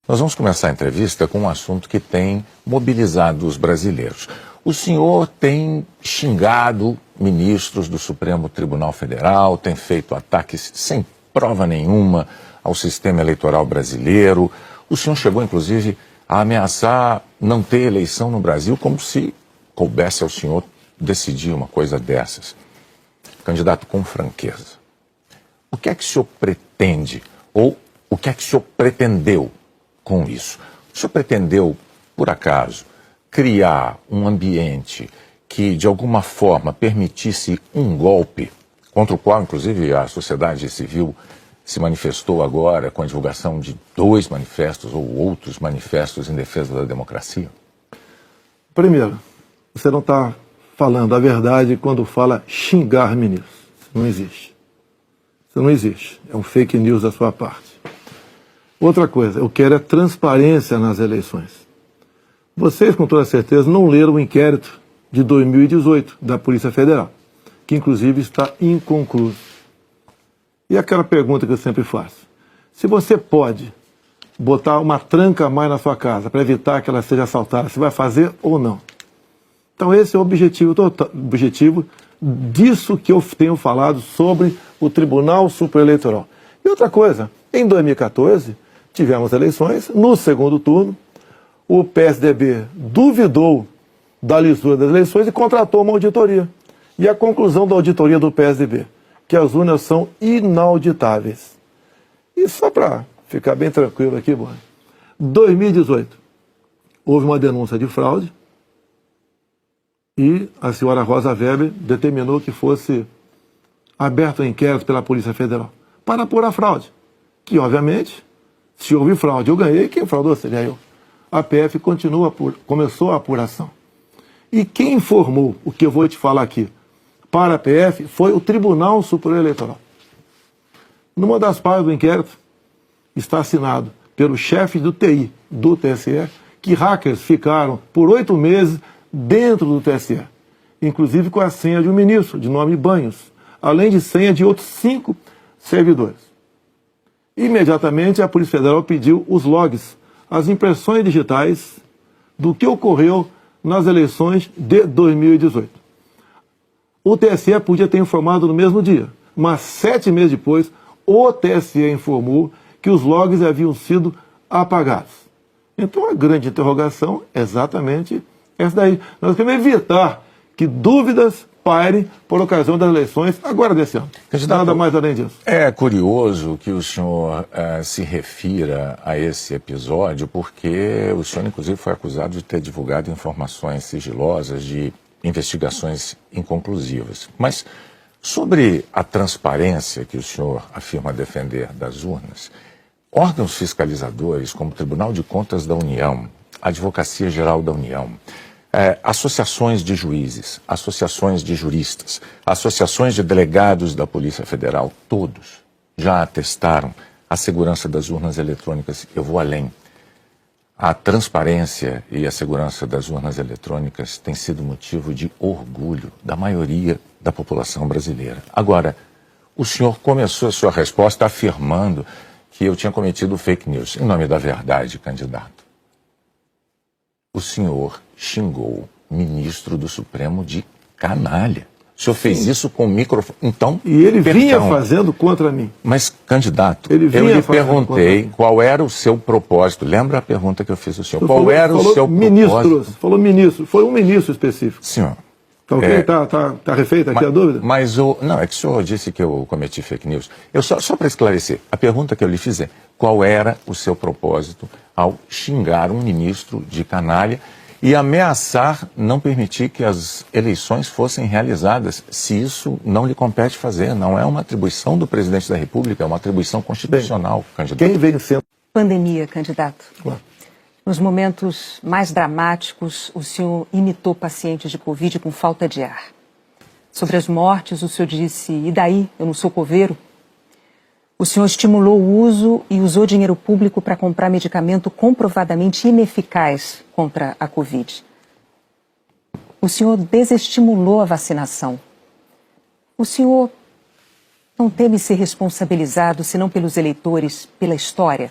Nós vamos começar a entrevista com um assunto que tem mobilizado os brasileiros. O senhor tem xingado ministros do Supremo Tribunal Federal, tem feito ataques sem prova nenhuma ao sistema eleitoral brasileiro. O senhor chegou, inclusive, a ameaçar não ter eleição no Brasil, como se coubesse ao senhor decidir uma coisa dessas. Candidato, com franqueza, o que é que o senhor pretende, ou o que é que o senhor pretendeu com isso? O senhor pretendeu, por acaso, criar um ambiente que, de alguma forma, permitisse um golpe, contra o qual, inclusive, a sociedade civil se manifestou agora com a divulgação de 2 manifestos ou outros manifestos em defesa da democracia? Primeiro, você não está falando a verdade quando fala xingar ministros. Isso não existe. Isso não existe. É um fake news da sua parte. Outra coisa, eu quero é transparência nas eleições. Vocês, com toda certeza, não leram o inquérito de 2018 da Polícia Federal, que inclusive está inconcluso. E aquela pergunta que eu sempre faço: se você pode botar uma tranca a mais na sua casa para evitar que ela seja assaltada, você vai fazer ou não? Então esse é o objetivo disso que eu tenho falado sobre o Tribunal Superior Eleitoral. E outra coisa, em 2014, tivemos eleições, no segundo turno, o PSDB duvidou da lisura das eleições e contratou uma auditoria. E a conclusão da auditoria do PSDB, que as urnas são inauditáveis. E só para ficar bem tranquilo aqui, em 2018, houve uma denúncia de fraude e a senhora Rosa Weber determinou que fosse aberto um inquérito pela Polícia Federal para apurar a fraude. Que, obviamente, se houve fraude, eu ganhei, quem fraudou seria eu. A PF começou a apuração. E quem informou o que eu vou te falar aqui para a PF foi o Tribunal Superior Eleitoral. Numa das partes do inquérito está assinado pelo chefe do TI do TSE que hackers ficaram por 8 meses dentro do TSE, inclusive com a senha de um ministro, de nome Banhos, além de senha de outros 5 servidores. Imediatamente a Polícia Federal pediu os logs, as impressões digitais do que ocorreu nas eleições de 2018. O TSE podia ter informado no mesmo dia, mas 7 meses depois, o TSE informou que os logs haviam sido apagados. Então a grande interrogação é exatamente essa daí. Nós queremos evitar que dúvidas pairem por ocasião das eleições agora desse ano. Nada mais além disso. É curioso que o senhor se refira a esse episódio, porque o senhor, inclusive, foi acusado de ter divulgado informações sigilosas de investigações inconclusivas. Mas sobre a transparência que o senhor afirma defender das urnas, órgãos fiscalizadores como o Tribunal de Contas da União, a Advocacia Geral da União, associações de juízes, associações de juristas, associações de delegados da Polícia Federal, todos já atestaram a segurança das urnas eletrônicas. Eu vou além. A transparência e a segurança das urnas eletrônicas tem sido motivo de orgulho da maioria da população brasileira. Agora, o senhor começou a sua resposta afirmando que eu tinha cometido fake news. Em nome da verdade, candidato, o senhor xingou o ministro do Supremo de canalha. O senhor fez isso com o microfone. Então, e ele vinha fazendo contra mim. Mas, candidato, eu lhe perguntei qual era o seu propósito. Lembra a pergunta que eu fiz ao senhor? Qual era o seu propósito? Falou ministro. Foi um ministro específico. Senhor. Tá ok? Tá refeita aqui a dúvida? Mas não, é que o senhor disse que eu cometi fake news. Só para esclarecer, a pergunta que eu lhe fiz é: qual era o seu propósito ao xingar um ministro de canalha e ameaçar não permitir que as eleições fossem realizadas, se isso não lhe compete fazer? Não é uma atribuição do presidente da República, é uma atribuição constitucional, candidato. Quem vem sendo... Pandemia, candidato. Claro. Nos momentos mais dramáticos, o senhor imitou pacientes de Covid com falta de ar. Sobre as mortes, o senhor disse: e daí? Eu não sou coveiro? O senhor estimulou o uso e usou dinheiro público para comprar medicamento comprovadamente ineficaz contra a Covid. O senhor desestimulou a vacinação. O senhor não teme ser responsabilizado, senão pelos eleitores, pela história?